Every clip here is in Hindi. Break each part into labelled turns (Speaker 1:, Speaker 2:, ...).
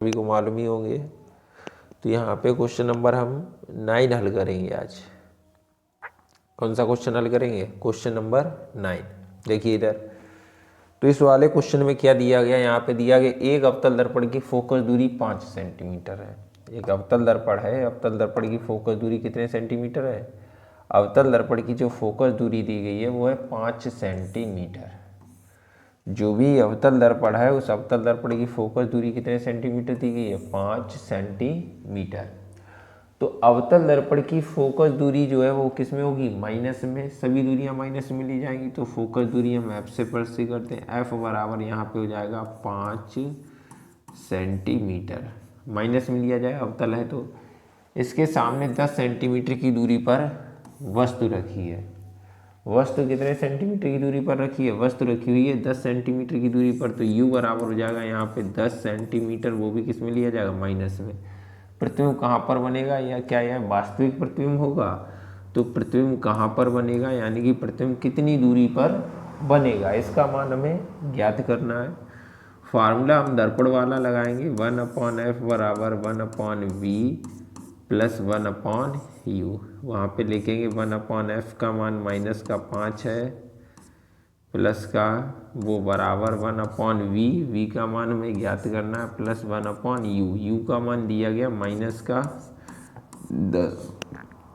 Speaker 1: सभी को मालूम ही होंगे। तो यहाँ पे क्वेश्चन नंबर हम 9 हल करेंगे आज। कौन सा क्वेश्चन हल करेंगे? Question number 9। देखिए इधर, तो इस वाले क्वेश्चन में क्या दिया गया? यहाँ पे दिया गया एक अवतल दर्पण की फोकस दूरी 5 सेंटीमीटर है। एक अवतल दर्पण है, अवतल दर्पण की फोकस दूरी कितने सेंटीमीटर है? अवतल दर्पण की जो फोकस दूरी दी गई है वो है 5 सेंटीमीटर। जो भी अवतल दर्पण है उस अवतल दर्पण की फोकस दूरी कितने सेंटीमीटर दी गई है? 5 सेंटीमीटर। तो अवतल दर्पण की फोकस दूरी जो है वो किस में होगी? माइनस में। सभी दूरियां माइनस में ली जाएंगी तो फोकस दूरी हम एफ से प्रस्तुत करते हैं। एफ बराबर यहाँ पे हो जाएगा 5 सेंटीमीटर। माइनस में लिया जाए अवतल है तो। इसके सामने 10 सेंटीमीटर की दूरी पर वस्तु रखी है। वस्तु कितने सेंटीमीटर की दूरी पर रखी है? वस्तु रखी हुई है 10 सेंटीमीटर की दूरी पर। तो u बराबर हो जाएगा यहाँ पे 10 सेंटीमीटर, वो भी किस में लिया जाएगा? माइनस में। प्रतिबिंब कहाँ पर बनेगा? या क्या यह वास्तविक प्रतिबिंब होगा? तो प्रतिबिंब कहाँ पर बनेगा, यानी कि प्रतिबिंब कितनी दूरी पर बनेगा, इसका मान हमें ज्ञात करना है। फार्मूला हम दर्पण वाला लगाएंगे। 1/f बराबर 1/v प्लस 1/u। वहाँ पे लिखेंगे 1/f का मान माइनस का 5 है, प्लस का वो बराबर 1/v। v का मान हमें ज्ञात करना है, प्लस 1/u। u का मान दिया गया माइनस का 10।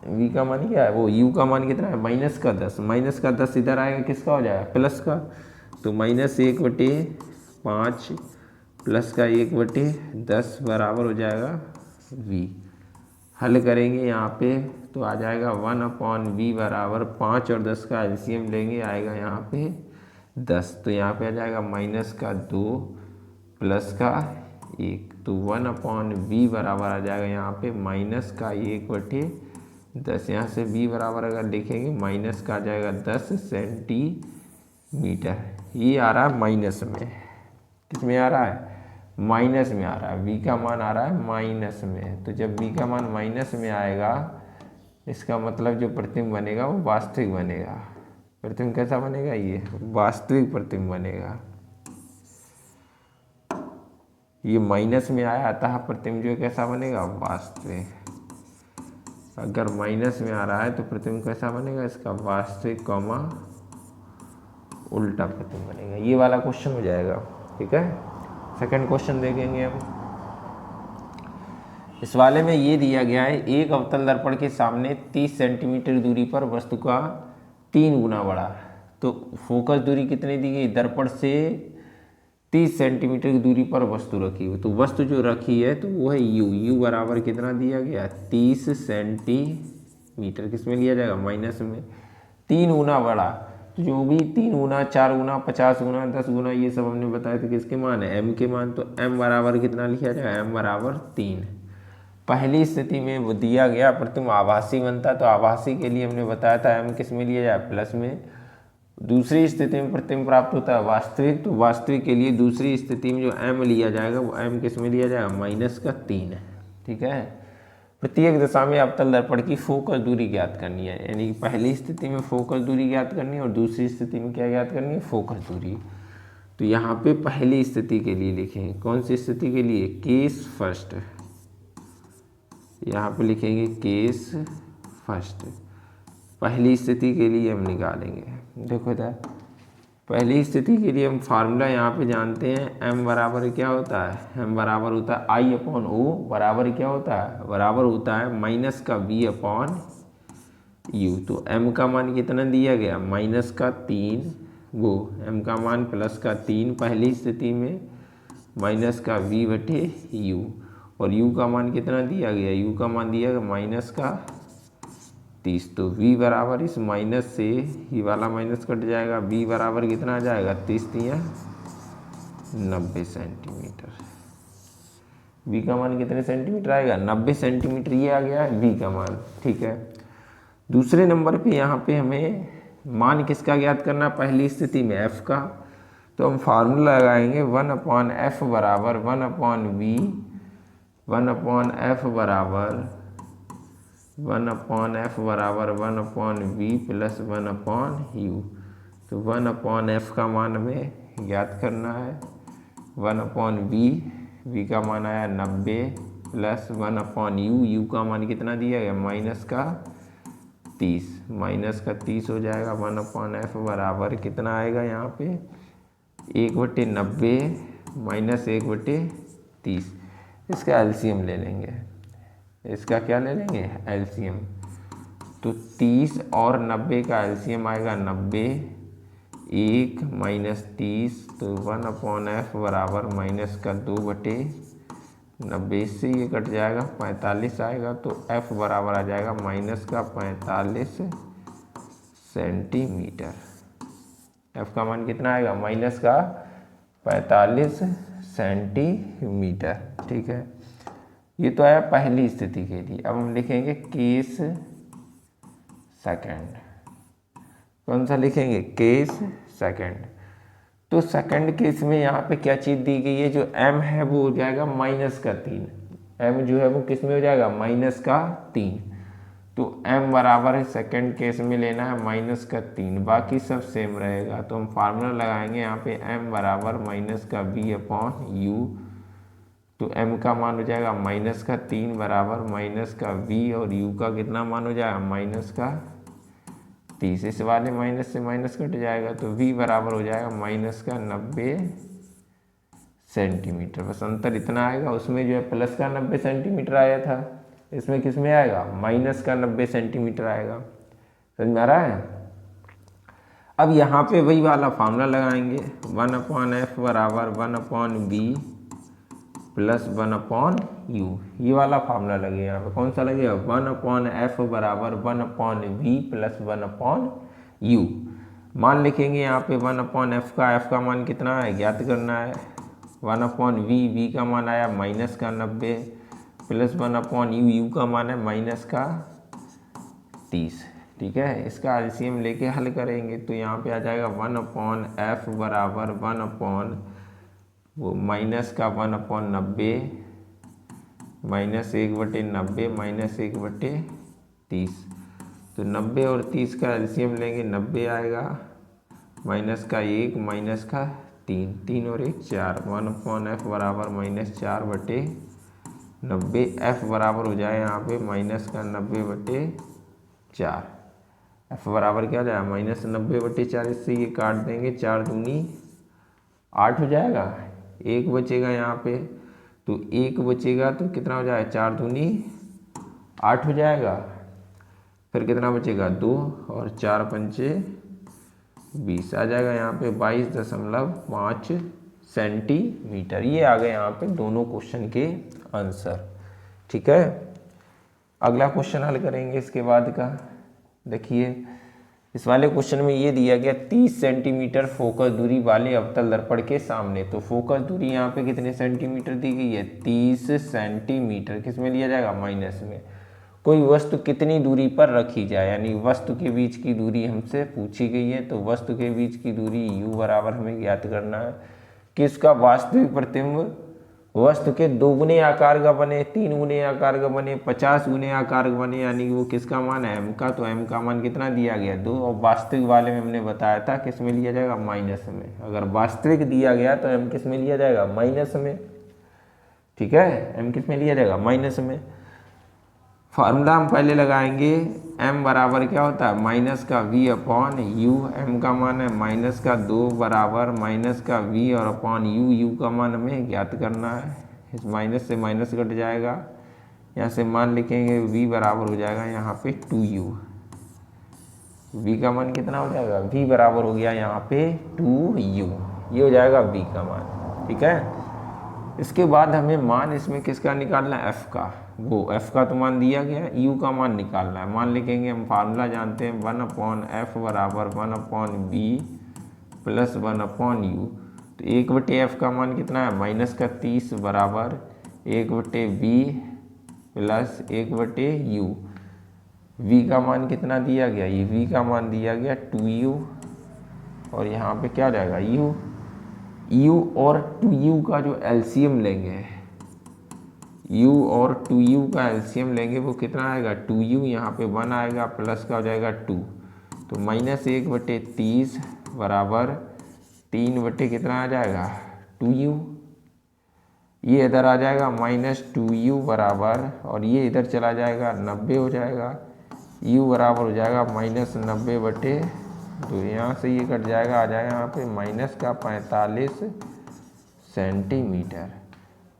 Speaker 1: v का मान क्या है? वो u का मान कितना है? माइनस का 10। माइनस का 10 इधर आएगा, किसका हो जाएगा? प्लस का। तो -1/5 प्लस का 1/10 बराबर हो जाएगा v। हल करेंगे यहाँ पे तो आ जाएगा 1/v बराबर 5 और 10 का एलसीएम लेंगे, आएगा यहाँ पे 10। तो यहाँ पे आ जाएगा माइनस का 2 प्लस का 1। तो 1/v बराबर आ जाएगा यहाँ पे माइनस का 1/10। यहाँ से v बराबर अगर लिखेंगे माइनस का आ जाएगा 10 सेंटीमीटर। ये आ रहा है माइनस में। किस में आ रहा है? माइनस में आ रहा है। v का मान आ रहा है माइनस में। तो जब v का मान माइनस में आएगा, इसका मतलब जो प्रतिबिंब बनेगा वो वास्तविक बनेगा। प्रतिबिंब कैसा बनेगा? ये वास्तविक प्रतिबिंब बनेगा। ये माइनस में आया, अतः प्रतिबिंब जो कैसा बनेगा? वास्तविक। अगर माइनस में आ रहा है तो प्रतिबिंब कैसा बनेगा? इसका वास्तविक कॉमा उल्टा प्रतिबिंब बनेगा। ये वाला क्वेश्चन हो जाएगा। ठीक है, सेकंड क्वेश्चन देखेंगे हम। इस वाले में ये दिया गया है एक अवतल दर्पण के सामने 30 सेंटीमीटर दूरी पर वस्तु का 3 गुना बड़ा। तो फोकस दूरी कितनी दी गई? दर्पण से 30 सेंटीमीटर की दूरी पर वस्तु रखी हुई। तो वस्तु जो रखी है तो वो है u। u बराबर कितना दिया गया? 30 सेंटीमीटर। किस में लिया जाएगा? माइनस में। 3 गुना बड़ा, तो जो भी 3 गुना, 4 गुना, 50 गुना, 10 गुना, ये सब हमने बताया था किसके मान है? m के मान। तो m बराबर कितना लिखा जाएगा? m बराबर 3। पहली स्थिति में वो दिया गया प्रतिबिंब आभासी बनता, तो आभासी के लिए हमने बताया था m किस में लिया जाए? प्लस में। दूसरी स्थिति में प्रतिबिंब प्राप्त होता है वास्तविक, तो वास्तविक के लिए दूसरी स्थिति में जो m लिया जाएगा वो m किस में लिया जाएगा? माइनस का 3। ठीक है। प्रत्येक दशा में अवतल दर्पण की फोकस दूरी ज्ञात करनी है, यानी कि पहली स्थिति में फोकस दूरी ज्ञात करनी है और दूसरी स्थिति में क्या ज्ञात करनी है? फोकस दूरी। तो यहाँ पे पहली स्थिति के लिए लिखेंगे। कौन सी स्थिति के लिए? Case first. यहाँ पे लिखेंगे केस फर्स्ट। पहली स्थिति के लिए हम निकालेंगे। देखो इधर पहली स्थिति के लिए हम फार्मूला यहाँ पे जानते हैं। m बराबर क्या होता है? m बराबर होता है I/O बराबर क्या होता है? बराबर होता है माइनस का v/u। तो m का मान कितना दिया गया? माइनस का 3। वो m का मान प्लस का 3 पहली स्थिति में, माइनस का v/u। और u का मान कितना दिया गया? u का मान दिया गया माइनस का 30। तो v बराबर इस माइनस से ये वाला माइनस कट जाएगा। v बराबर कितना आ जाएगा? 30 या 90 सेंटीमीटर। v का मान कितने सेंटीमीटर आएगा? 90 सेंटीमीटर। ये आ गया है v का मान। ठीक है। दूसरे नंबर पे यहाँ पे हमें मान किसका ज्ञात करना? पहली स्थिति में f का। तो हम फार्मूला लगाएंगे 1/f बराबर 1/v 1/f बराबर 1/f बराबर 1/v प्लस 1/u। तो 1/f का मान हमें ज्ञात करना है। 1/v v का मान आया 90 प्लस 1/u, u का मान कितना दिया गया माइनस का 30 हो जाएगा। 1/f बराबर कितना आएगा यहाँ पे 1/90 माइनस 1/30। इसका एलसीएम ले लेंगे, इसका क्या ले लेंगे एलसीएम। तो 30 और 90 का एलसीएम आएगा 90, 1 माइनस 30, तो 1/f बराबर माइनस का 2/90 से ये कट जाएगा 45 आएगा। तो f बराबर आ जाएगा माइनस का 45 सेंटीमीटर। f का मान कितना आएगा माइनस का 45 सेंटीमीटर। ठीक है, ये तो आया पहली स्थिति के लिए। अब हम लिखेंगे केस सेकंड। कौन सा लिखेंगे केस सेकंड। तो सेकंड केस में यहाँ पे क्या चीज़ दी गई है, जो m है वो हो जाएगा माइनस का 3। m जो है वो किस में हो जाएगा माइनस का 3। तो m बराबर है सेकंड केस में लेना है माइनस का 3, बाकी सब सेम रहेगा। तो हम फार्मूला लगाएंगे यहाँ पे m बराबर माइनस का v/u। तो m का मान हो जाएगा माइनस का 3 बराबर माइनस का v, और u का कितना मान हो जाएगा माइनस का 30। इस वाले माइनस से माइनस कट जाएगा, तो v बराबर हो जाएगा माइनस का 90 सेंटीमीटर। बस अंतर इतना आएगा, उसमें जो है प्लस का 90 सेंटीमीटर आया था, इसमें किस में आएगा माइनस का 90 सेंटीमीटर आएगा। समझ में आ रहा है। अब यहाँ पे वही वाला फार्मूला लगाएंगे 1/f बराबर 1/v प्लस 1/u। ये वाला फार्मूला लगे यहाँ पे। कौन सा लगेगा 1/f बराबर 1/v प्लस 1/u। मान लिखेंगे यहाँ पे 1/f का f का मान कितना है ज्ञात करना है। 1/v, v का मान आया माइनस का 90 प्लस 1/u, u का मान है माइनस का 30। ठीक है, इसका एलसीएम लेके हल करेंगे तो यहाँ पे आ जाएगा 1/f बराबर 1/ वो माइनस का 1/90 माइनस 1/90 माइनस 1/30। तो 90 और 30 का एलसीएम लेंगे 90 आएगा, माइनस का 1 माइनस का 3, 3 और 1 4। 1/f बराबर माइनस 4/90। f बराबर हो जाए यहाँ पे माइनस का 90/4। f बराबर क्या हो जाएगा माइनस 90/4। इससे ये काट देंगे, 4 दूनी 8 हो जाएगा, 1 बचेगा यहाँ पे। तो 1 बचेगा तो कितना हो जाएगा 4 दूनी 8 हो जाएगा। फिर कितना बचेगा 2 और 4 पंचे 20 आ जाएगा यहाँ पे 22.5 सेंटीमीटर। ये आ गए यहाँ पे दोनों क्वेश्चन के आंसर। ठीक है, अगला क्वेश्चन हल करेंगे इसके बाद का। देखिए इस वाले क्वेश्चन में ये दिया गया 30 सेंटीमीटर फोकस दूरी वाले अवतल दर्पण के सामने। तो फोकस दूरी यहाँ पे कितने सेंटीमीटर दी गई है 30 सेंटीमीटर। किस में लिया जाएगा माइनस में। कोई वस्तु कितनी दूरी पर रखी जाए, यानी वस्तु के बीच की दूरी हमसे पूछी गई है। तो वस्तु के बीच की दूरी u बराबर हमें ज्ञात करना है कि इसका वास्तविक प्रतिबिंब वस्तु के 2 गुने आकार का बने, 3 गुने आकार का बने, 50 गुने आकार का बने, यानी वो किसका मान है m का। तो m का मान कितना दिया गया 2, और वास्तविक वाले में हमने बताया था किस में लिया जाएगा माइनस में। अगर वास्तविक दिया गया तो m किस में लिया जाएगा माइनस में। ठीक है, m किस में लिया जाएगा माइनस में। फार्मूला हम पहले लगाएंगे, m बराबर क्या होता है माइनस का v/u। m का मान है माइनस का 2 बराबर माइनस का v और u। u का मान हमें ज्ञात करना है। इस माइनस से माइनस कट जाएगा, यहाँ से मान लिखेंगे v बराबर हो जाएगा यहाँ पे 2u। v का मान कितना हो जाएगा v बराबर हो गया यहाँ पे 2u। ये हो जाएगा v का मान। ठीक है, इसके बाद हमें मान इसमें किसका निकालना है f का। वो f का तो मान दिया गया, u का मान निकालना है। मान लिखेंगे, हम फार्मूला जानते हैं 1/f बराबर 1/b प्लस 1/u। तो 1/f का मान कितना है माइनस का 30 बराबर 1/b प्लस 1/u। v का मान कितना दिया गया, ये v का मान दिया गया 2u, और यहाँ पे क्या हो जाएगा u और 2u का जो एलसीएम लेंगे, u और 2u का एलसीएम लेंगे, वो कितना आएगा 2u, यहाँ पे 1 आएगा, प्लस का हो जाएगा 2। तो माइनस 1/30 बराबर 3 बटे कितना आ जाएगा 2u। ये इधर आ जाएगा -2u बराबर, और ये इधर चला जाएगा 90 हो जाएगा, u बराबर हो जाएगा -90/2। यहाँ से ये कट जाएगा, आ जाएगा यहाँ पे -45 सेंटीमीटर।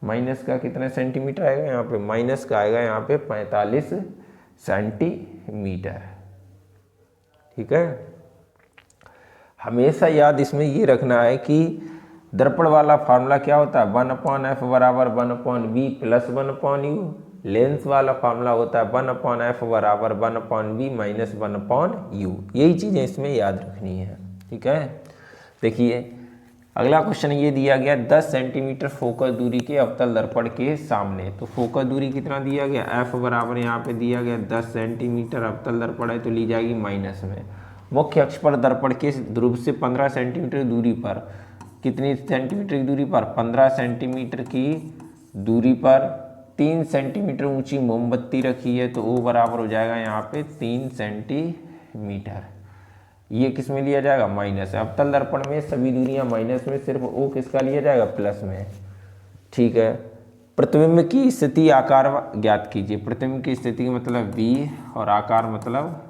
Speaker 1: माइनस का कितना सेंटीमीटर आएगा यहाँ पे, माइनस का आएगा यहाँ पे 45 सेंटीमीटर। ठीक है, हमेशा याद इसमें ये रखना है कि दर्पण वाला फार्मूला क्या होता है, 1/f बराबर 1/v प्लस 1/u। लेंस वाला फार्मूला होता है 1/f बराबर 1/v माइनस 1/u। यही चीज़ें इसमें याद रखनी है। ठीक है, देखिए अगला क्वेश्चन ये दिया गया 10 सेंटीमीटर फोकस दूरी के अवतल दर्पण के सामने। तो फोकस दूरी कितना दिया गया, f बराबर यहाँ पे दिया गया 10 सेंटीमीटर, अवतल दर्पण है तो ली जाएगी माइनस में। मुख्य अक्ष पर दर्पण के ध्रुव से 15 सेंटीमीटर दूरी पर, कितनी सेंटीमीटर की दूरी पर, 15 सेंटीमीटर की दूरी पर 3 सेंटीमीटर ऊंची मोमबत्ती रखी है, तो O बराबर हो जाएगा यहाँ पे 3 सेंटीमीटर। ये किस में लिया जाएगा, माइनस है। अवतल दर्पण में सभी दूरियां माइनस में, सिर्फ O किसका लिया जाएगा, प्लस में। ठीक है, प्रतिबिंब की स्थिति आकार ज्ञात कीजिए। प्रतिबिंब की स्थिति मतलब V और आकार मतलब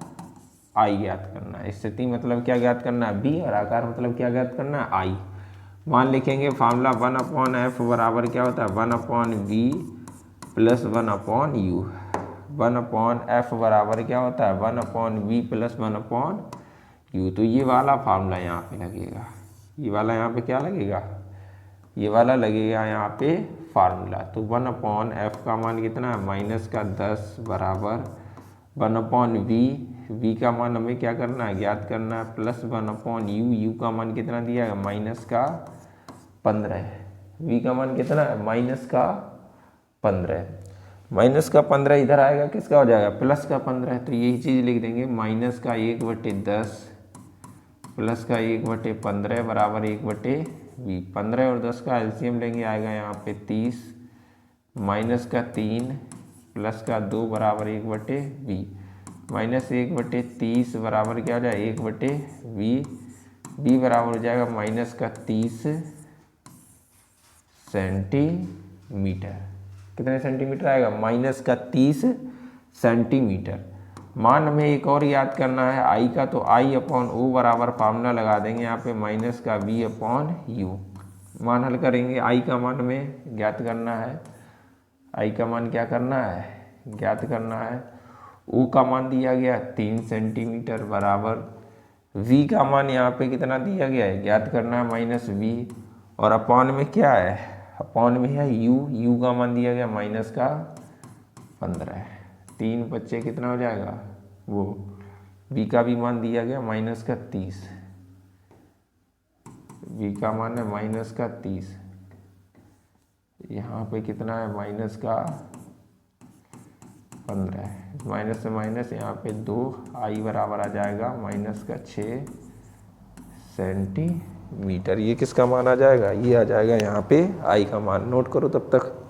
Speaker 1: I ज्ञात करना है। स्थिति मतलब क्या ज्ञात करना है, V, और आकार मतलब क्या ज्ञात करना है, I। मान लिखेंगे फार्मूला 1/f बराबर क्या होता है, 1/v प्लस 1/u। 1/f बराबर क्या होता है, 1/v प्लस 1/u। तो ये वाला फार्मूला यहाँ पे लगेगा, ये वाला यहाँ पे क्या लगेगा, ये वाला लगेगा यहाँ पे फार्मूला। तो 1/f का मान कितना है, माइनस का 10 बराबर 1/v, v का मान हमें क्या करना है, ज्ञात करना है, प्लस 1/u। u का मान कितना दिया है, माइनस का 15। v का मान कितना है, माइनस का 15। माइनस का 15 इधर आएगा, किसका हो जाएगा, प्लस का 15। तो यही चीज़ लिख देंगे, माइनस का 1/10 प्लस का 1/15 बराबर 1/v। 15 और 10 का एलसीएम लेंगे, आएगा यहाँ पे 30, माइनस का 3 प्लस का 2 बराबर 1/v। माइनस 1/30 बराबर क्या हो जाएगा, 1/v। v बराबर हो जाएगा माइनस का 30 सेंटीमीटर। कितने सेंटीमीटर आएगा, माइनस का 30 सेंटीमीटर। मान हमें एक और याद करना है I का, तो I/O बराबर फार्मूला लगा देंगे यहाँ पे, माइनस का V/u। मान हल करेंगे, I का मान हमें ज्ञात करना है, I का मान क्या करना है, ज्ञात करना है। O का मान दिया गया 3 सेंटीमीटर बराबर, V का मान यहाँ पे कितना दिया गया है, ज्ञात करना है, -v। और अपॉन में क्या है, अपॉन में है u का मान दिया गया माइनस का 15। 3 बच्चे कितना हो जाएगा, वो v का भी मान दिया गया माइनस का 30, v का मान है माइनस का 30। यहाँ पे कितना है, माइनस का 15। माइनस से माइनस यहाँ पे 2, I बराबर आ जाएगा माइनस का 6 सेंटीमीटर। ये किसका मान आ जाएगा, ये आ जाएगा यहाँ पे I का मान। नोट करो तब तक।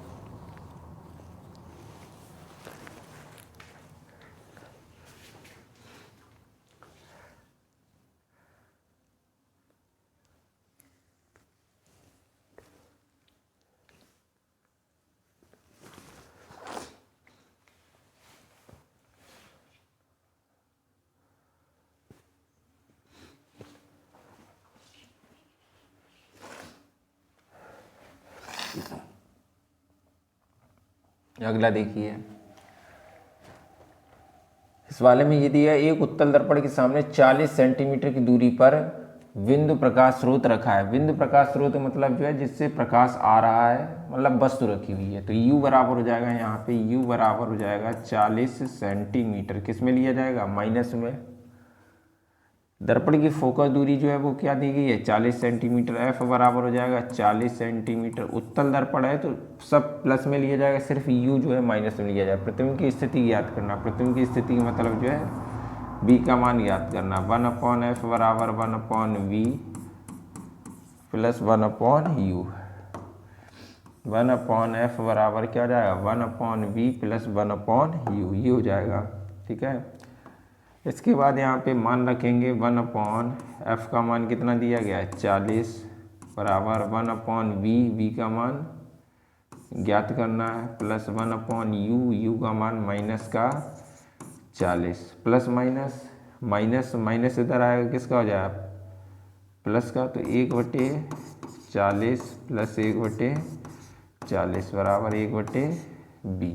Speaker 1: अगला देखिए, इस वाले में ये दिया एक उत्तल दर्पण के सामने 40 सेंटीमीटर की दूरी पर बिंदु प्रकाश स्रोत रखा है। बिंदु प्रकाश स्रोत मतलब जो है जिससे प्रकाश आ रहा है, मतलब वस्तु रखी हुई है। तो U बराबर हो जाएगा यहाँ पे, U बराबर हो जाएगा 40 सेंटीमीटर। किस में लिया जाएगा, माइनस में। दर्पण की फोकस दूरी जो है वो क्या दी गई है, 40 सेंटीमीटर। F बराबर हो जाएगा 40 सेंटीमीटर। उत्तल दर्पण है तो सब प्लस में लिया जाएगा, सिर्फ U जो है माइनस में लिया जाएगा। प्रतिबिंब की स्थिति ज्ञात करना। प्रतिबिंब की स्थिति मतलब जो है V का मान ज्ञात करना। 1/f बराबर 1/v प्लस 1/u। 1/f बराबर क्या हो जाएगा, 1/v प्लस 1/u, ये हो जाएगा। ठीक है, इसके बाद यहाँ पे मान रखेंगे 1/f का मान कितना दिया गया है, 40 बराबर 1/v, v का मान ज्ञात करना है, +1/u, u का मान माइनस का 40, प्लस माइनस माइनस माइनस इधर आएगा किसका हो जाएगा प्लस का, तो 1/40 प्लस 1/40 बराबर 1/b।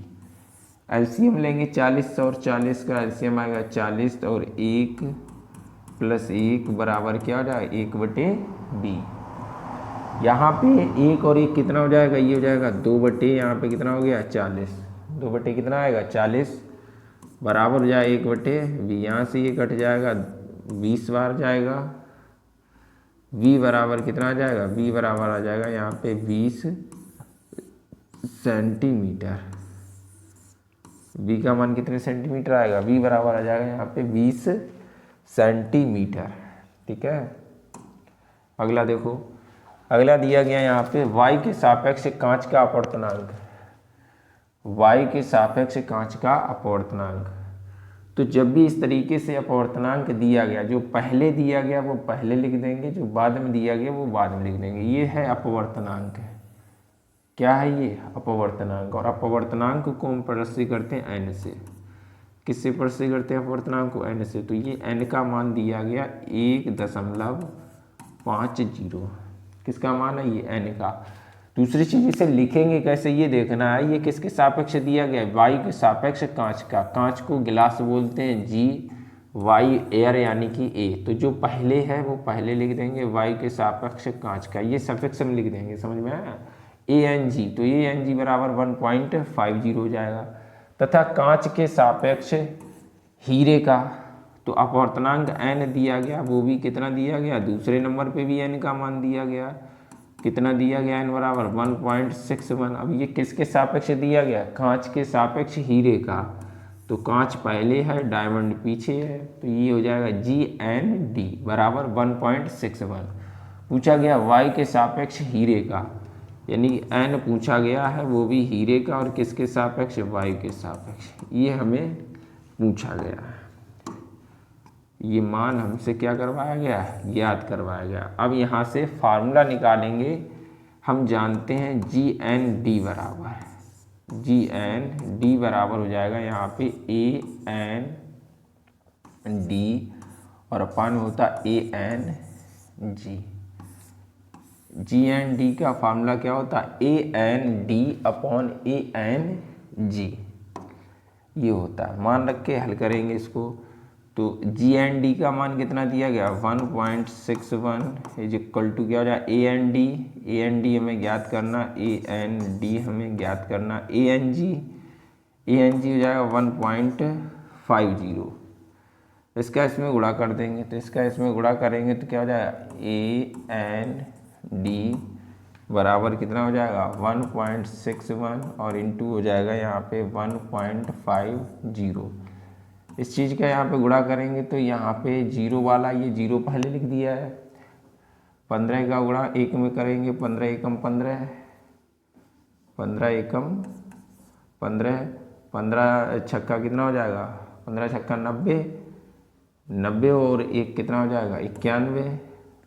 Speaker 1: एलसीएम लेंगे 40 और 40 का एलसीएम आएगा 40 और 1 + 1 बराबर क्या हो जाएगा 1/b। यहाँ पे 1 और 1 कितना हो जाएगा, ये हो जाएगा 2/, यहाँ पे कितना हो गया 40, 2/, कितना आएगा 40 बराबर हो जाए 1/b। यहाँ से ये कट जाएगा 20 बार जाएगा, v बराबर कितना आ जाएगा, v बराबर आ जाएगा यहाँ पे 20 सेंटीमीटर। v का मान कितने सेंटीमीटर आएगा, v बराबर आ जाएगा यहाँ पे 20 सेंटीमीटर। ठीक है, अगला देखो, अगला दिया गया यहाँ पे y के सापेक्ष कांच का अपवर्तनांक, y के सापेक्ष कांच का अपवर्तनांक। तो जब भी इस तरीके से अपवर्तनांक दिया गया, जो पहले दिया गया वो पहले लिख देंगे, जो बाद में दिया गया वो बाद में लिख देंगे। ये है अपवर्तनांक, क्या है ये अपवर्तनांक, और अपवर्तनांक को हम प्रदर्शित करते हैं n से। किससे प्रदर्शित करते हैं अपवर्तनांक को, n से। तो ये n का मान दिया गया 1.50, किसका मान है ये n का। दूसरी चीज इसे लिखेंगे कैसे ये देखना है, ये किसके सापेक्ष दिया गया है, y के सापेक्ष कांच का। कांच को गिलास बोलते हैं, g, y एयर यानी कि a। तो जो पहले है वो पहले लिख देंगे, y के सापेक्ष कांच का, ये सफिक्स में लिख देंगे, समझ में आया, Ang। तो Ang बराबर 1.50 हो जाएगा। तथा कांच के सापेक्ष हीरे का, तो अपवर्तनांक n दिया गया, वो भी कितना दिया गया, दूसरे नंबर पे भी n का मान दिया गया, कितना दिया गया n बराबर 1.61। अब ये किसके सापेक्ष दिया गया, कांच के सापेक्ष हीरे का। तो कांच पहले है, डायमंड पीछे है, तो ये हो जाएगा GND बराबर 1.61। पूछा गया y के सापेक्ष हीरे का, यानी n पूछा गया है वो भी हीरे का, और किसके सापेक्ष, y के सापेक्ष, ये हमें पूछा गया है। ये मान हमसे क्या करवाया गया, ज्ञात करवाया गया। अब यहाँ से फार्मूला निकालेंगे, हम जानते हैं GND बराबर हो जाएगा यहाँ पे AND और अपान होता ANG। GND का फार्मूला क्या होता है, AND/ANG ये होता है। मान रख के हल करेंगे इसको। तो GND का मान कितना दिया गया 1.61 इज इक्वल टू क्या हो जाए AND हमें ज्ञात करना, AND हमें ज्ञात करना, ANG हो जाएगा 1.50। इसका इसमें गुणा कर देंगे, तो इसका इसमें गुणा करेंगे तो क्या हो जाएगा AND बराबर कितना हो जाएगा 1.61 और इंटू हो जाएगा यहाँ पे 1.50। इस चीज़ का यहाँ पे गुणा करेंगे तो यहाँ पे 0 वाला, ये 0 पहले लिख दिया है। 15 का गुणा 1 में करेंगे, 15 एकम 15, 15 एकम 15, 15 छक्का कितना हो जाएगा, 15 छक्का 90, 90 और 1 कितना हो जाएगा 91,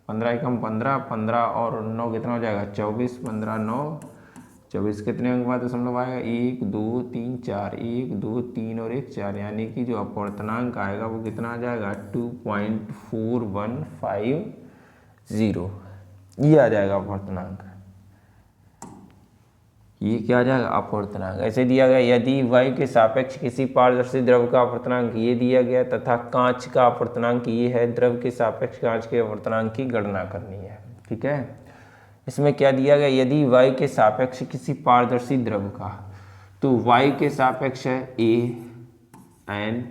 Speaker 1: 15 एकम 15, 15 और 9 कितना हो जाएगा 24, 15 9 24, कितने अंक बाद दशमलव आएगा 1 2 3 4, 1 2 3 और 1 4, यानी कि जो अपवर्तनांक आएगा वो कितना आ जाएगा 2.4150। ये आ जाएगा अपवर्तनांक, ये क्या आ जाएगा अपवर्तनांक। ऐसे दिया गया यदि y के सापेक्ष किसी पारदर्शी द्रव का अपवर्तनांक ये दिया गया तथा कांच का अपवर्तनांक ये है, द्रव के सापेक्ष कांच के अपवर्तनांक की गणना करनी है। ठीक है, इसमें क्या दिया गया, यदि y के सापेक्ष किसी पारदर्शी द्रव का, तो y के सापेक्ष है AN,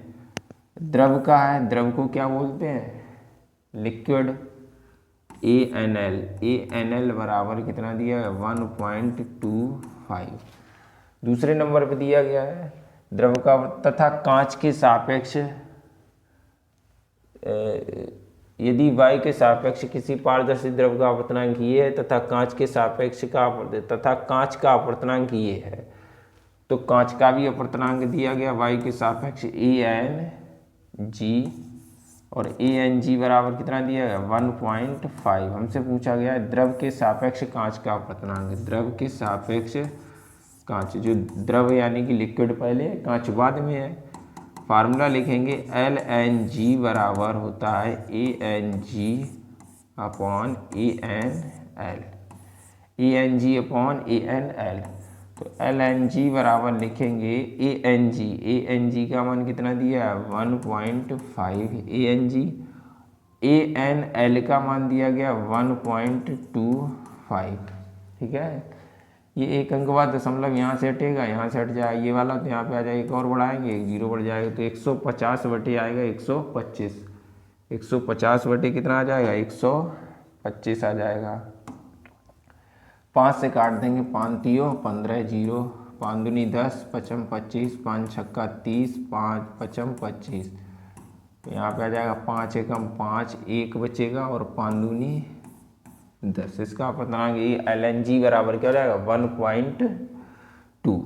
Speaker 1: द्रव का है, द्रव को क्या बोलते हैं लिक्विड, ANL बराबर कितना दिया है 1.25। दूसरे नंबर पे दिया गया है द्रव का तथा कांच के सापेक्ष, यदि y के सापेक्ष किसी पारदर्शी द्रव का अपवर्तनांक ये है तथा कांच के सापेक्ष का कांच का अपवर्तनांक ये है, तो कांच का भी अपवर्तनांक दिया गया y के सापेक्ष ANG और ANG बराबर कितना दिया गया 1.5। हमसे पूछा गया है द्रव के सापेक्ष कांच का अपवर्तनांक, द्रव के सापेक्ष कांच, जो द्रव यानी कि लिक्विड पहले है, कांच बाद में है। फार्मूला लिखेंगे LNG बराबर होता है ANG upon ANL, ANG upon ANL। तो LNG बराबर लिखेंगे ANG का मान कितना दिया है 1.5 ANG, ANL का मान दिया गया 1.25। ठीक है, ये एक अंक बाद दशमलव यहाँ से हटेगा, यहाँ से हट जाएगा ये वाला, तो यहाँ पे आ जाएगा, एक और बढ़ाएंगे, एक जीरो बढ़ जाएगा, तो 150 बटे आएगा 125, 150 बटे कितना आ जाएगा 125 आ जाएगा। 5 से काट देंगे, 5 तियो 15, जीरो 5 दूनी 10, 5 25, 5 छक्का 30, 5 5 25, तो यहाँ पे आ जाएगा 5 एकम 5, 1 बचेगा और 5 दूनी 10। इसका अपनांग ये LNG बराबर क्या हो जाएगा 1.2।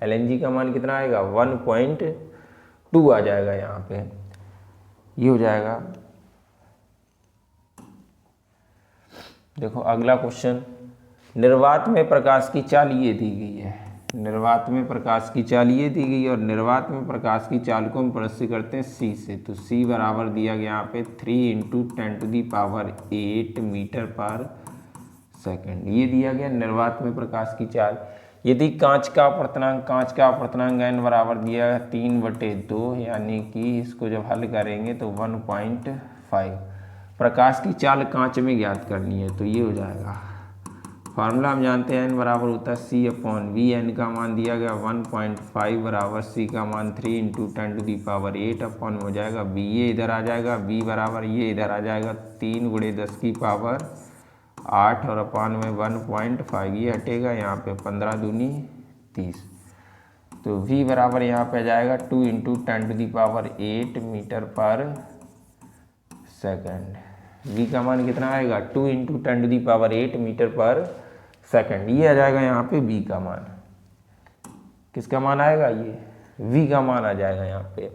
Speaker 1: LNG का मान कितना आएगा 1.2 आ जाएगा यहाँ पे, ये हो जाएगा। देखो अगला क्वेश्चन, निर्वात में प्रकाश की चाल ये दी गई है, निर्वात में प्रकाश की चाल ये दी गई है और निर्वात में प्रकाश की चाल को हम प्रदर्शित करते हैं C से। तो C बराबर दिया गया यहाँ पे 3 × 10⁸ मीटर पर सेकंड, ये दिया गया निर्वात में प्रकाश की चाल। यदि कांच का अपवर्तनांक n बराबर दिया है 3/2, यानी कि इसको जब हल करेंगे तो 1.5, प्रकाश की चाल कांच में ज्ञात करनी है, तो ये हो जाएगा। फार्मूला हम जानते हैं n बराबर होता है C/V, n का मान दिया गया 1.5 बराबर C का मान 3 × 10⁸ अपॉन हो जाएगा B, ये इधर आ जाएगा, B बराबर ये इधर आ जाएगा 3 × 10⁸ और अपॉन में 1.5, ये हटेगा, यहाँ पे 15 दूनी 30, तो V बराबर यहाँ पे आ जाएगा 2 × 10⁸ मीटर पर सेकंड। V का मान कितना आएगा 2 × 10⁸ मीटर पर सेकंड, ये आ जाएगा यहाँ पे V का मान। किसका मान आएगा, ये V का मान आ जाएगा यहाँ पे।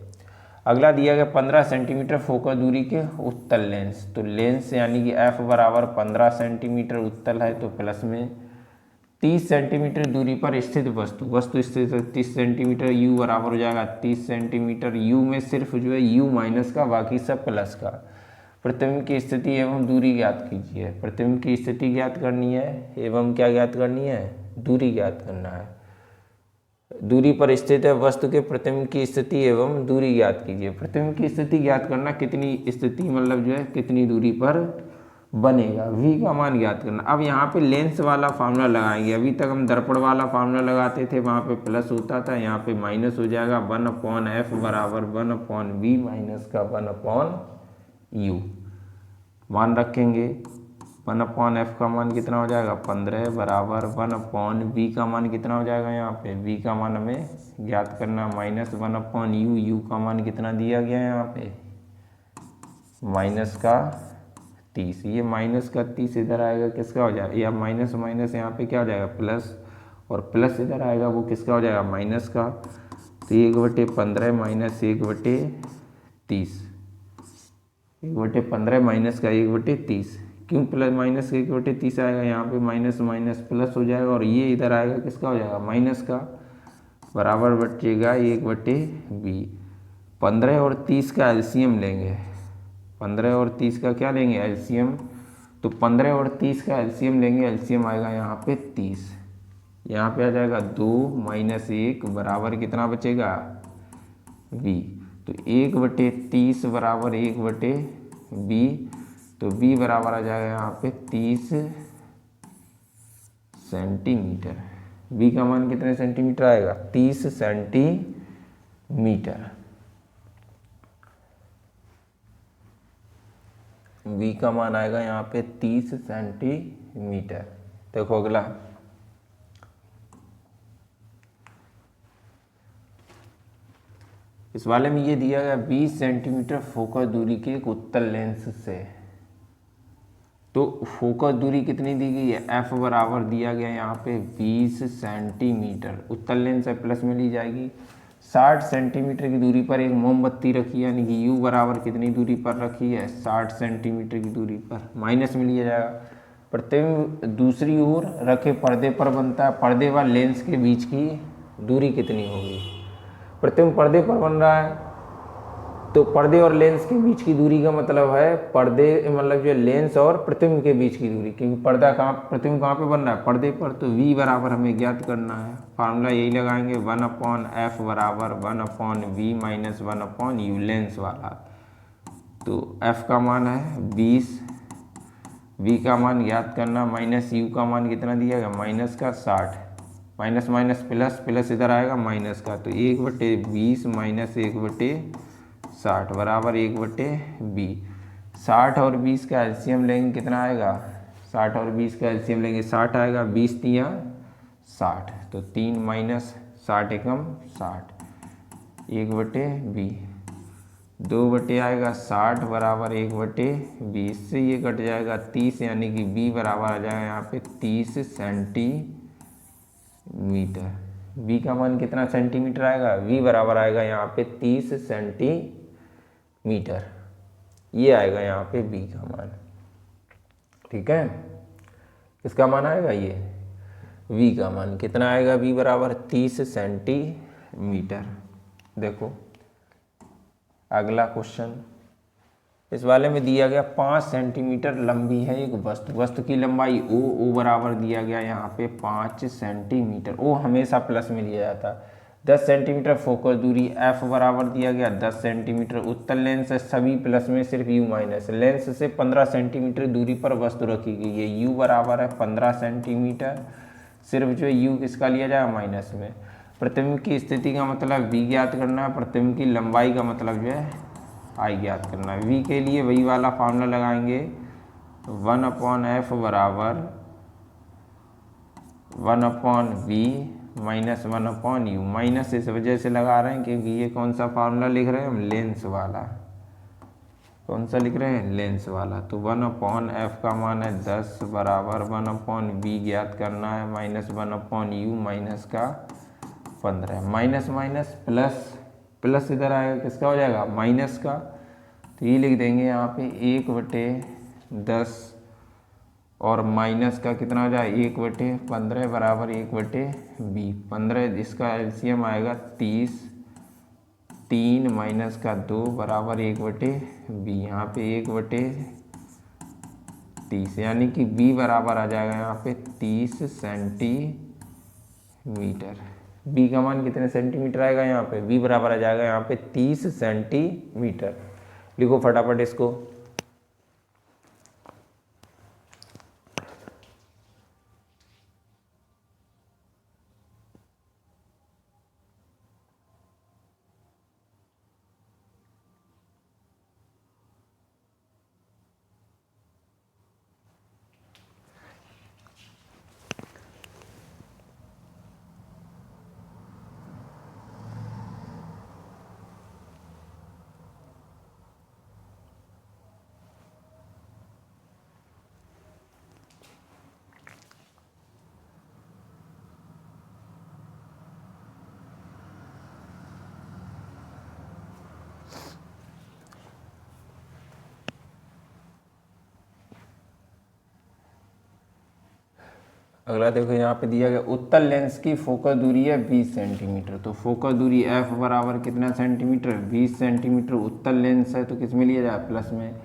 Speaker 1: अगला दिया गया 15 सेंटीमीटर फोकस दूरी के उत्तल लेंस, तो लेंस यानी कि F बराबर 15 सेंटीमीटर उत्तल है, तो प्लस में 30 सेंटीमीटर दूरी पर स्थित वस्तु स्थित 30 सेंटीमीटर, U बराबर हो जाएगा 30 सेंटीमीटर। U में सिर्फ जो है U माइनस का, बाकी सब प्लस का। प्रतिबिंब की स्थिति एवं दूरी ज्ञात कीजिए, प्रतिबिंब की स्थिति ज्ञात करनी है एवं क्या ज्ञात करनी है, दूरी ज्ञात करना है। दूरी पर स्थित है वस्तु के प्रतिबिंब की स्थिति एवं दूरी ज्ञात कीजिए। प्रतिबिंब की स्थिति ज्ञात करना, कितनी स्थिति मतलब जो है कितनी दूरी पर बनेगा, V का मान ज्ञात करना। अब यहाँ पे लेंस वाला फार्मूला लगाएंगे, अभी तक हम दर्पण वाला फार्मूला लगाते थे, वहाँ पे प्लस होता था, यहाँ पे माइनस हो जाएगा। 1/F बराबर 1/V माइनस का 1/U मान रखेंगे। 1/F का मान कितना हो जाएगा 15 बराबर 1/V का मान कितना हो जाएगा, यहाँ पे V का मान हमें ज्ञात करना माइनस 1/U, U का मान कितना दिया गया है यहाँ पे माइनस का 30, ये माइनस का 30 इधर आएगा, किसका हो जाएगा, या माइनस माइनस यहाँ पे क्या हो जाएगा प्लस, और प्लस इधर आएगा वो किसका हो जाएगा माइनस का, तो 1/15 माइनस 1/30, 1/15 माइनस का 1/30, क्यों प्लस माइनस का 1/30 आएगा, यहाँ पे माइनस माइनस प्लस हो जाएगा, और ये इधर आएगा किसका हो जाएगा माइनस का, बराबर बचेगा 1/20। 15 और 30 का एलसीएम लेंगे, 15 और 30 का क्या लेंगे एलसीएम, तो 15 और 30 का एलसीएम लेंगे, एलसीएम आएगा यहाँ पे 30, यहाँ पे आ जाएगा 2 - 1 बराबर कितना बचेगा V, तो 1/30 बराबर 1/V, तो V बराबर आ जाएगा यहाँ पे 30 सेंटीमीटर। V का मान कितने सेंटीमीटर आएगा 30 सेंटीमीटर। V का मान आएगा यहाँ पे 30 सेंटीमीटर। देखो अगला, इस वाले में ये दिया गया 20 सेंटीमीटर फोकस दूरी के एक उत्तल लेंस से, तो फोकस दूरी कितनी दी गई है F बराबर दिया गया यहाँ पे 20 सेंटीमीटर, उत्तल लेंस है प्लस में ली जाएगी। 60 सेंटीमीटर की दूरी पर एक मोमबत्ती रखी है, यानी कि U बराबर कितनी दूरी पर रखी है 60 सेंटीमीटर की दूरी पर, माइनस में लिया जाएगा। प्रतिबिंब दूसरी ओर रखे पर्दे पर बनता है, पर्दे व लेंस के बीच की दूरी कितनी होगी। प्रतिबिंब पर्दे पर बन रहा है तो पर्दे और लेंस के बीच की दूरी का मतलब है पर्दे मतलब जो लेंस और प्रतिबिंब के बीच की दूरी, क्योंकि पर्दा कहाँ प्रतिबिंब कहाँ पे बन रहा है, पर्दे पर। तो v बराबर हमें ज्ञात करना है, फार्मूला यही लगाएंगे 1/f बराबर 1/v माइनस 1/u लेंस वाला। तो f का मान है 20, v का मान ज्ञात करना, माइनस u का मान कितना दिया गया माइनस का 60, माइनस माइनस प्लस, प्लस इधर आएगा माइनस का, तो 1/20 माइनस 1/60 बराबर 1/b। 60 और 20 का एलसीएम लेंगे कितना आएगा, 60 और 20 का एलसीएम लेंगे 60 आएगा, 20 तिया 60, तो 3 माइनस 60 एकम 60, 1/b। 2 आएगा 60 बराबर 1/20, इससे ये कट जाएगा 30, यानी कि b बराबर आ जाएगा यहाँ पे 30 सेंटीमीटर। b का मान कितना सेंटीमीटर आएगा, v बराबर आएगा यहाँ पे 30 सेंटीमीटर, ये आएगा यहाँ पे b का मान। ठीक है, किसका मान आएगा, ये v का मान कितना आएगा, v बराबर 30 सेंटीमीटर। देखो अगला क्वेश्चन, इस वाले में दिया गया 5 सेंटीमीटर लंबी है एक वस्तु, वस्तु की लंबाई ओ बराबर दिया गया यहाँ पे 5 सेंटीमीटर, ओ हमेशा प्लस में लिया जाता है। 10 सेंटीमीटर फोकस दूरी, एफ बराबर दिया गया 10 सेंटीमीटर, उत्तल लेंस है सभी प्लस में सिर्फ यू माइनस, लेंस से 15 सेंटीमीटर दूरी पर वस्तु रखी गई है, यू बराबर है 15 सेंटीमीटर, सिर्फ जो यू किसका लिया जाएगा माइनस में। प्रतिबिंब की स्थिति का मतलब v ज्ञात करना है, प्रतिबिंब की लंबाई का मतलब जो है आई ज्ञात करना है। v के लिए वही वाला फार्मूला लगाएंगे 1/f बराबर 1/v माइनस 1/u, माइनस इस वजह से लगा रहे हैं क्योंकि ये कौन सा फार्मूला लिख रहे हैं हम, लेंस वाला। कौन सा लिख रहे हैं, लेंस वाला। तो 1/f का मान है 10 बराबर 1/v ज्ञात करना है, माइनस 1/u माइनस का 15, माइनस माइनस प्लस, प्लस इधर आएगा किसका हो जाएगा माइनस का, तो ये लिख देंगे यहाँ पे 1/10 और माइनस का कितना हो जाए 1/15 बराबर 1/b। 15 इसका एलसीएम आएगा 30, 3 माइनस का 2 बराबर 1/b, यहाँ पे 1/30, यानी कि b बराबर आ जाएगा यहाँ पे 30 सेंटीमीटर। b का मान कितने सेंटीमीटर आएगा यहाँ पे, b बराबर आ जाएगा यहाँ पे 30 सेंटीमीटर। लिखो फटाफट इसको। अगला देखो यहाँ पे दिया गया उत्तल लेंस की फोकस दूरी है 20 सेंटीमीटर, तो फोकस दूरी f बराबर कितना सेंटीमीटर 20 सेंटीमीटर, उत्तल लेंस है तो किस में लिया जाए प्लस में।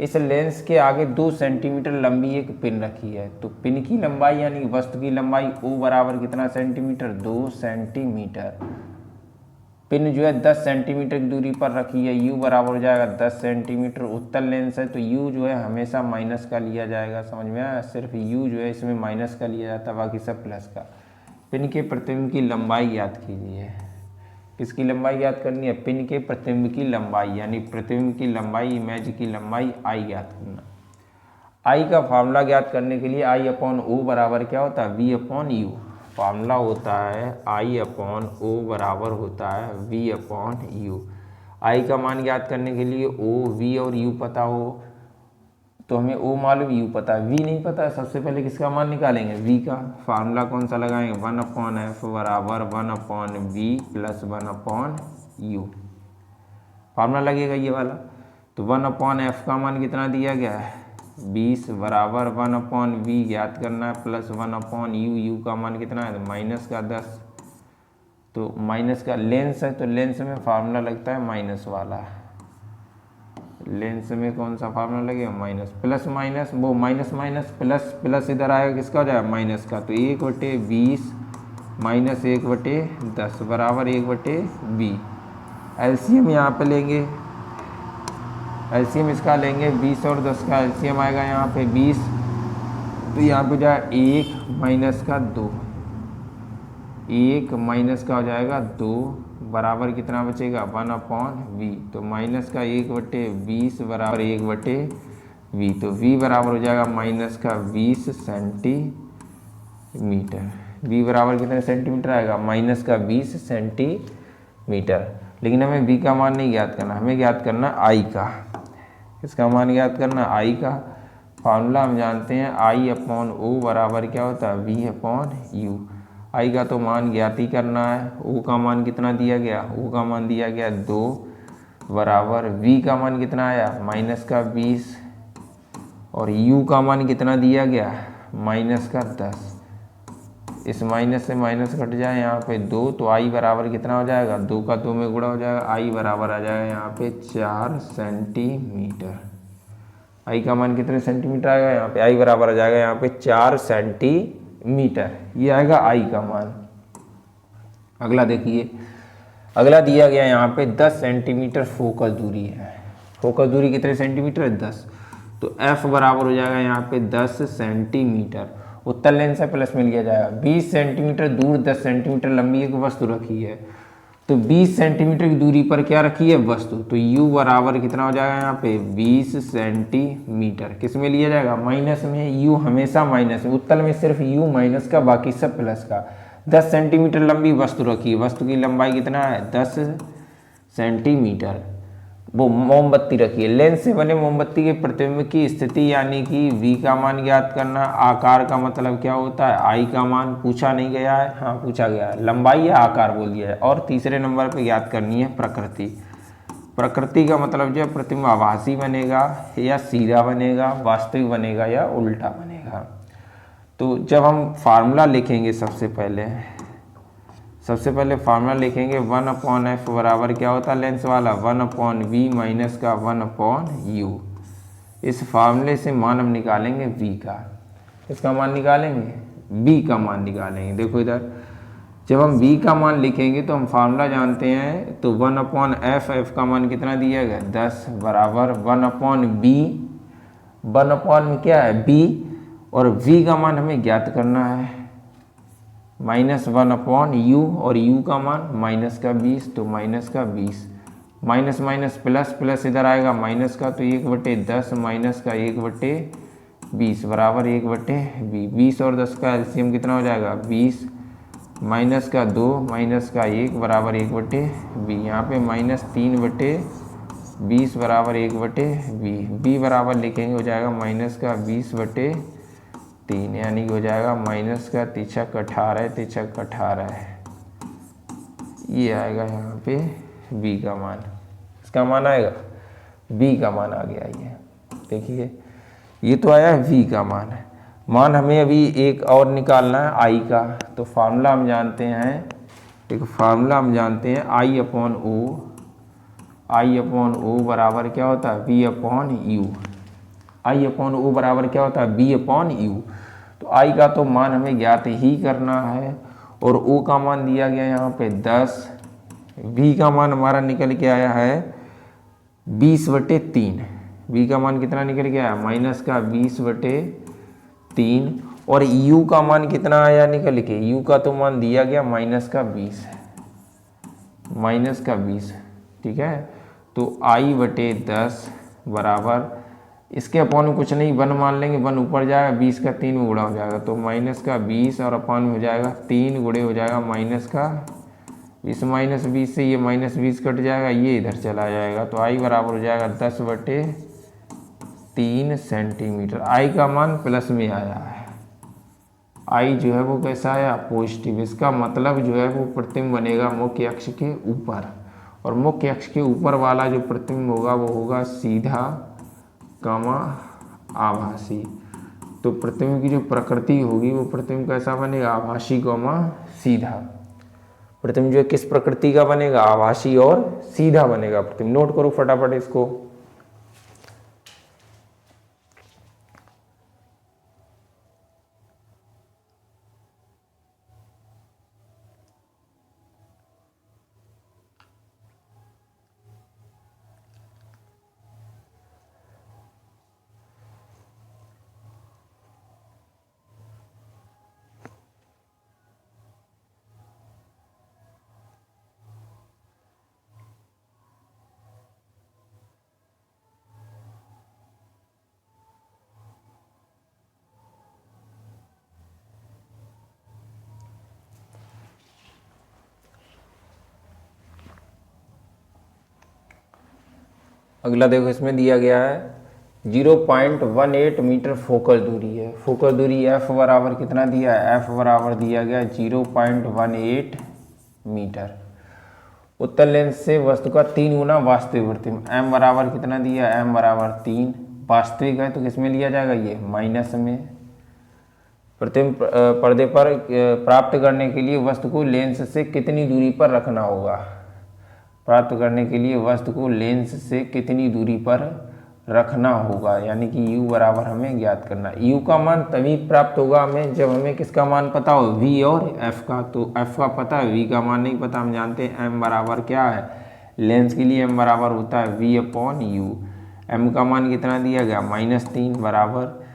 Speaker 1: इस लेंस के आगे 2 सेंटीमीटर लंबी एक पिन रखी है, तो पिन की लंबाई यानी वस्तु की लंबाई o बराबर कितना सेंटीमीटर 2 सेंटीमीटर। पिन जो है 10 सेंटीमीटर की दूरी पर रखी है, u बराबर हो जाएगा 10 सेंटीमीटर, उत्तल लेंस है तो u जो है हमेशा माइनस का लिया जाएगा, समझ में आया, सिर्फ u जो है इसमें माइनस का लिया जाता है, बाकी सब प्लस का। पिन के प्रतिबिंब की लंबाई ज्ञात कीजिए, किसकी लंबाई ज्ञात करनी है, पिन के प्रतिबिंब की लंबाई, यानी प्रतिबिंब की लंबाई, इमेज की लंबाई i ज्ञात करना। i का फार्मूला ज्ञात करने के लिए i/o बराबर क्या होता है v/u, फार्मूला होता है i/o बराबर होता है v/u। i का मान ज्ञात करने के लिए o, v और u पता हो तो हमें o मालूम u पता है, v नहीं पता है, सबसे पहले किसका मान निकालेंगे v का। फार्मूला कौन सा लगाएंगे 1/f बराबर 1/v प्लस 1/u, फार्मूला लगेगा ये वाला। तो 1/f का मान कितना दिया गया है 20 बराबर 1/v ज्ञात करना है प्लस 1/u, u का मान कितना है तो माइनस का 10। तो माइनस का लेंस है तो लेंस में फार्मूला लगता है माइनस वाला, लेंस में कौन सा फार्मूला लगेगा माइनस, प्लस माइनस वो माइनस माइनस प्लस, प्लस इधर आएगा किसका हो जाएगा माइनस का, तो 1/20 माइनस 1/10 बराबर 1/v। एलसीएम यहाँ पे लेंगे, एलसीएम इसका लेंगे 20 और 10 का एलसीएम आएगा यहाँ पे 20, तो यहाँ पे जाए 1 माइनस का 2, 1 माइनस का हो जाएगा 2 बराबर कितना बचेगा 1/v। तो माइनस का 1/20 बराबर 1/v, तो v बराबर हो जाएगा माइनस का 20 सेंटीमीटर। v बराबर कितने सेंटीमीटर आएगा माइनस का 20 सेंटीमीटर। लेकिन हमें v का मान नहीं ज्ञात करना, हमें ज्ञात करना i का। इसका मान ज्ञात करना i का। फार्मूला हम जानते हैं I/O बराबर क्या होता है v/u। i का तो मान ज्ञात ही करना है। o का मान कितना दिया गया, o का मान दिया गया 2 बराबर v का मान कितना आया माइनस का 20 और u का मान कितना दिया गया माइनस का 10। इस माइनस से माइनस कट जाए यहाँ पे 2, तो i बराबर कितना हो जाएगा 2 का 2 में गुणा हो जाएगा, i बराबर आ जाएगा यहाँ पे 4 सेंटीमीटर। i का मान कितने सेंटीमीटर आएगा यहाँ पे, i बराबर आ जाएगा यहाँ पे 4 सेंटीमीटर, ये आएगा i का मान। अगला देखिए, अगला दिया गया यहाँ पे 10 सेंटीमीटर फोकस दूरी है। फोकस दूरी कितने सेंटीमीटर है 10, तो f बराबर हो जाएगा यहाँ पे 10 सेंटीमीटर। उत्तर लेंस से प्लस मिल गया जाएगा। 20 सेंटीमीटर दूर 10 सेंटीमीटर लंबी एक वस्तु रखी है, तो 20 सेंटीमीटर की दूरी पर क्या रखी है वस्तु, तो u बराबर कितना हो जाएगा यहाँ पे 20 सेंटीमीटर। किस में लिया जाएगा माइनस में, u हमेशा माइनस में, उत्तर में सिर्फ u माइनस का बाकी सब प्लस का। 10 सेंटीमीटर लंबी वस्तु रखी है, वस्तु की लंबाई कितना है 10 सेंटीमीटर। वो मोमबत्ती रखी है, लेंस से बने मोमबत्ती के प्रतिबिंब की स्थिति यानी कि v का मान ज्ञात करना। आकार का मतलब क्या होता है, i का मान पूछा नहीं गया है, हाँ पूछा गया है, लंबाई या आकार बोल दिया है। और तीसरे नंबर पे ज्ञात करनी है प्रकृति। प्रकृति का मतलब जो है प्रतिबिंब आभासी बनेगा या सीधा बनेगा, वास्तविक बनेगा या उल्टा बनेगा। तो जब हम फार्मूला लिखेंगे सबसे पहले फार्मूला लिखेंगे 1/f बराबर क्या होता है लेंस वाला 1/v माइनस का 1/u। इस फार्मूले से मान हम निकालेंगे v का, इसका मान निकालेंगे b का मान निकालेंगे। देखो इधर जब हम v का मान लिखेंगे तो हम फार्मूला जानते हैं, तो 1/f, f का मान कितना दिया गया 10 बराबर 1/b, 1/में क्या है b, और v का मान हमें ज्ञात करना है माइनस 1/u, और u का मान माइनस का 20, तो माइनस का 20, माइनस माइनस प्लस, प्लस इधर आएगा माइनस का, तो 1/10 माइनस का 1/20 बराबर 1/v। 20 और 10 का एलसीएम कितना हो जाएगा 20, माइनस का 2 माइनस का 1 बराबर 1/v। यहाँ पे माइनस 3/20 बराबर 1/v। v बराबर लिखेंगे हो जाएगा माइनस का 20/3, यानी कि हो जाएगा माइनस का 3×18, 3×18, ये आएगा यहाँ पे v का मान। इसका मान आएगा v का मान आ गया। ये देखिए ये तो आया v का मान हमें अभी एक और निकालना है i का। तो फार्मूला हम जानते हैं, एक फार्मूला हम जानते हैं I/O बराबर क्या होता है v/u। I/O बराबर क्या होता है v/u। तो i का तो मान हमें ज्ञात ही करना है, और o का मान दिया गया यहाँ पे 10, v का मान हमारा निकल के आया है 20/3। v का मान कितना निकल के आया माइनस का 20/3, और u का मान कितना आया निकल के, u का तो मान दिया गया माइनस का 20, ठीक है। तो i/10 बराबर, इसके अपॉन में कुछ नहीं, 1 मान लेंगे, 1 ऊपर जाएगा, 20 का 3 में गुणा हो जाएगा, तो माइनस का 20 और अपॉन में हो जाएगा 3 गुणे हो जाएगा माइनस का, इस माइनस 20 से ये माइनस 20 कट जाएगा, ये इधर चला जाएगा, तो i बराबर हो जाएगा 10/3 सेंटीमीटर। i का मान प्लस में आया है, i जो है वो कैसा आया पॉजिटिव। इसका मतलब जो है वो प्रतिबिंब बनेगा मुख्य अक्ष के ऊपर, और मुख्य अक्ष के ऊपर वाला जो प्रतिबिंब होगा वो होगा सीधा, आभासी। तो प्रतिबिंब की जो प्रकृति होगी वो प्रतिबिंब कैसा बनेगा, आभासी कौमा सीधा। प्रतिबिंब जो किस प्रकृति का बनेगा, आभासी और सीधा बनेगा प्रतिबिंब। नोट करो फटाफट इसको। अगला देखो इसमें दिया गया है 0.18 मीटर फोकल दूरी है। फोकल दूरी एफ बराबर कितना दिया है, एफ बराबर दिया गया 0.18 मीटर। उत्तल लेंस से वस्तु का 3 गुना वास्तविक प्रतिबिंब, एम बराबर कितना दिया है, एम बराबर 3। वास्तविक है तो किसमें लिया जाएगा, ये माइनस में। प्रतिबिंब पर्दे पर प्राप्त करने के लिए वस्तु को लेंस से कितनी दूरी पर रखना होगा। प्राप्त करने के लिए वस्तु को लेंस से कितनी दूरी पर रखना होगा, यानी कि u बराबर हमें ज्ञात करना। u का मान तभी प्राप्त होगा हमें जब हमें किसका मान पता हो, v और f का। तो f का पता है, v का मान नहीं पता। हम जानते हैं m बराबर क्या है, लेंस के लिए m बराबर होता है v/u। m का मान कितना दिया गया, -3 बराबर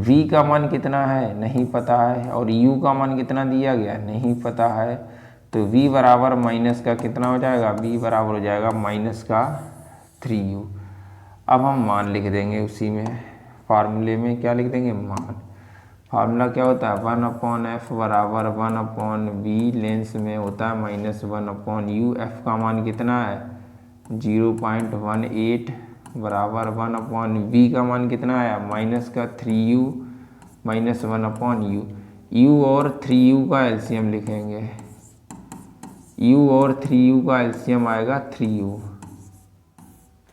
Speaker 1: v का मान कितना है, नहीं पता है। और u का मान कितना दिया गया, नहीं पता है। तो v बराबर माइनस का कितना हो जाएगा, v बराबर हो जाएगा -3u। अब हम मान लिख देंगे उसी में, फार्मूले में क्या लिख देंगे, मान। फार्मूला क्या होता है, 1/f बराबर 1/v, लेंस में होता है -1/u। f का मान कितना है 0.18 बराबर 1/v का मान कितना आया -3u -1/u। u और 3u का एलसीएम लिखेंगे, u और 3u का एलसीएम आएगा 3u।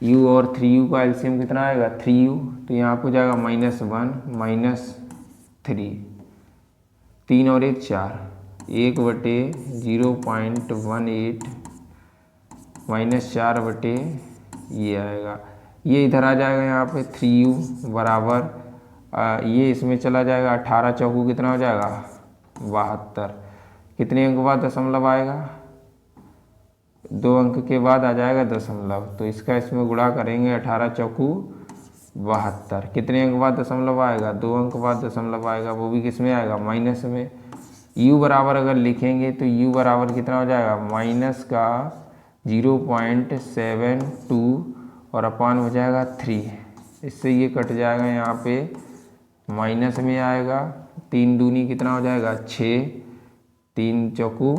Speaker 1: u और 3u का एलसीएम कितना आएगा 3u, तो यहाँ पे हो जाएगा -1 -3, 3 और 1 4, 1/0.18 -4 ये आएगा। ये इधर आ जाएगा यहाँ पे 3u बराबर ये इसमें चला जाएगा, 18 चौकू कितना हो जाएगा 72। कितने अंक बाद दशमलव आएगा, 2 अंक के बाद आ जाएगा दशमलव। तो इसका इसमें गुणा करेंगे, 18 चौकू 72। कितने अंक बाद दशमलव आएगा, 2 अंक बाद दशमलव आएगा, वो भी किस में आएगा, माइनस में। u बराबर अगर लिखेंगे तो u बराबर कितना हो जाएगा, माइनस का 0.72 और अपान हो जाएगा 3। इससे ये कट जाएगा, यहाँ पे माइनस में आएगा। 3 दूनी कितना हो जाएगा 6, 3 चौकू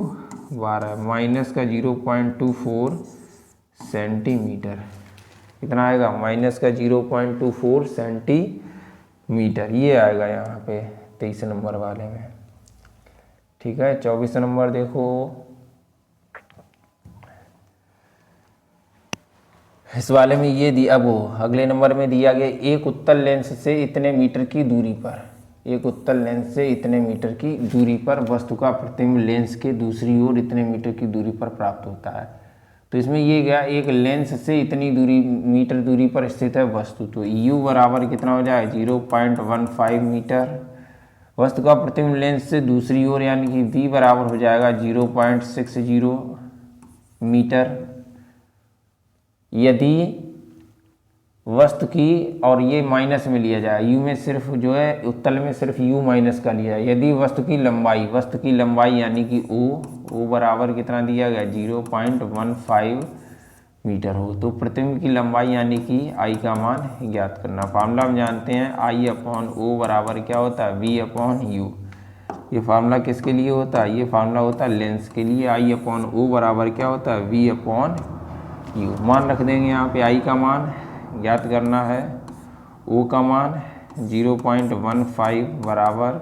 Speaker 1: 12, माइनस का 0.24 सेंटीमीटर। कितना आएगा, माइनस का 0.24 सेंटीमीटर। ये आएगा यहाँ पे 23 नंबर वाले में। ठीक है, 24 नंबर देखो, इस वाले में ये दिया, अब अगले नंबर में दिया गया एक उत्तल लेंस से इतने मीटर की दूरी पर, एक उत्तल लेंस से इतने मीटर की दूरी पर वस्तु का प्रतिबिंब लेंस के दूसरी ओर इतने मीटर की दूरी पर प्राप्त होता है। तो इसमें ये गया, एक लेंस से इतनी दूरी मीटर दूरी पर स्थित है वस्तु, तो u बराबर कितना हो जाए 0.15 मीटर। वस्तु का प्रतिबिंब लेंस से दूसरी ओर यानी कि v बराबर हो जाएगा 0.60 मीटर। यदि वस्तु की, और ये माइनस में लिया जाए, u में सिर्फ जो है उत्तल में सिर्फ u माइनस का लिया है। यदि वस्तु की लंबाई यानी कि o बराबर कितना दिया गया 0.15 मीटर हो, तो प्रतिबिंब की लंबाई यानी कि I का मान ज्ञात करना। फार्मूला हम जानते हैं I/O बराबर क्या होता है V/U। ये फार्मूला किसके लिए होता है, ये फार्मूला होता है लेंस के लिए। I/O बराबर क्या होता है V/U। मान रख देंगे यहाँ पे, I का मान ज्ञात करना है, O का मान 0.15 बराबर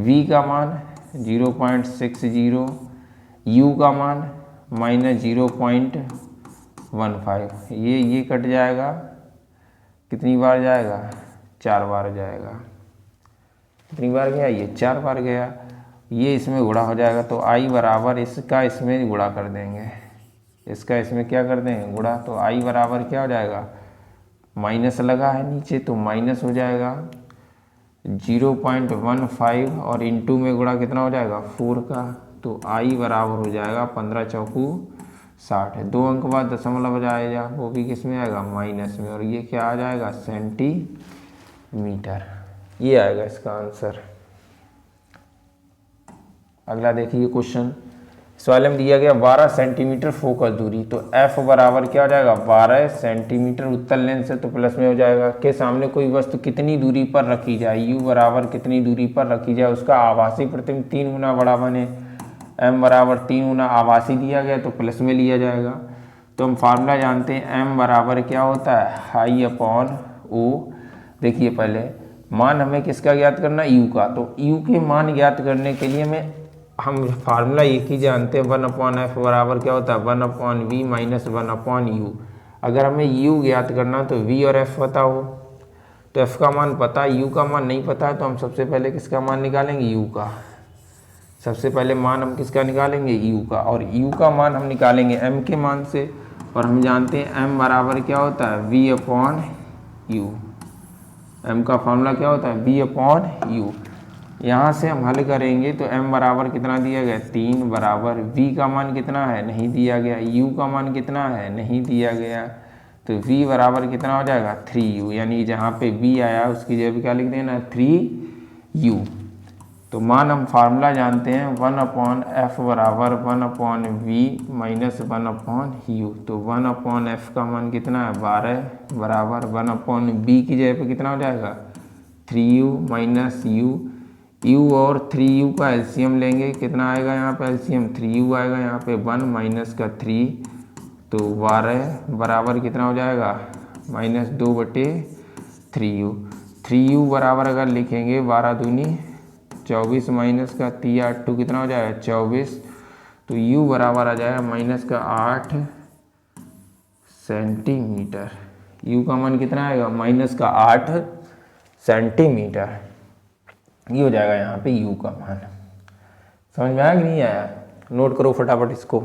Speaker 1: V का मान 0.60, U का मान -0.15। ये कट जाएगा, कितनी बार जाएगा 4 बार जाएगा। कितनी बार गया ये? 4 बार गया। ये इसमें गुणा हो जाएगा तो i बराबर इसका इसमें गुणा कर देंगे, इसका इसमें क्या कर देंगे? गुणा। तो i बराबर क्या हो जाएगा? माइनस लगा है नीचे तो माइनस हो जाएगा 0.15 और इंटू में गुणा कितना हो जाएगा? 4 का। तो i बराबर हो जाएगा 15 चौकू 60 है। 2 अंक बाद दशमलव जाएगा, वो भी किस में आएगा? माइनस में। और ये क्या आ जाएगा? सेंटीमीटर। ये आएगा इसका आंसर। अगला देखिए क्वेश्चन। इस वाले में दिया गया 12 सेंटीमीटर फोकस दूरी, तो f बराबर क्या हो जाएगा? 12 सेंटीमीटर उत्तल लेंस से तो प्लस में हो जाएगा। के सामने कोई वस्तु कितनी दूरी पर रखी जाए, u बराबर कितनी दूरी पर रखी जाए, उसका आभासी प्रतिबिंब 3 गुना बड़ा बने। m बराबर 3 गुना आभासी दिया गया तो प्लस में लिया जाएगा। तो हम फार्मूला जानते हैं, m बराबर क्या होता है? हाई अपॉन ओ। देखिए पहले मान हमें किसका ज्ञात करना? u का। तो u के मान ज्ञात करने के लिए हम फार्मूला एक ही जानते हैं, 1/f बराबर क्या होता है? 1/v minus 1/u। अगर हमें u ज्ञात करना तो v और f पता हो, तो f का मान पता है, u का मान नहीं पता है, तो हम सबसे पहले किसका मान निकालेंगे? u का। सबसे पहले मान हम किसका निकालेंगे? u का। और u का मान हम निकालेंगे m के मान से, और हम जानते हैं m बराबर क्या होता है? v/u। m का फॉर्मूला क्या होता है? v/u। यहाँ से हम हल करेंगे तो m बराबर कितना दिया गया? 3 बराबर v का मान कितना है? नहीं दिया गया। u का मान कितना है? नहीं दिया गया। तो v बराबर कितना हो जाएगा? 3u, यानी जहाँ पे v आया उसकी जगह क्या लिख देना? 3u। तो मान हम फार्मूला जानते हैं, 1/f बराबर 1/v माइनस 1/u। तो 1/f का मान कितना है? 12 बराबर 1/b की जगह पे कितना हो जाएगा? 3u minus u। u और 3u का एलसीएम लेंगे, कितना आएगा यहाँ पे? एलसीएम 3u आएगा, यहाँ पे 1 माइनस का 3, तो 12 बराबर कितना हो जाएगा? Minus 2/3u। 3u बराबर अगर लिखेंगे 12 दूनी 24 माइनस का 3 8 2 कितना हो जाएगा? 24। तो u बराबर आ जाएगा माइनस का 8 सेंटीमीटर। u का मान कितना आएगा? माइनस का 8 सेंटीमीटर। ये हो जाएगा यहाँ पे u का मान। समझ में आया कि नहीं आया? नोट करो फटाफट इसको।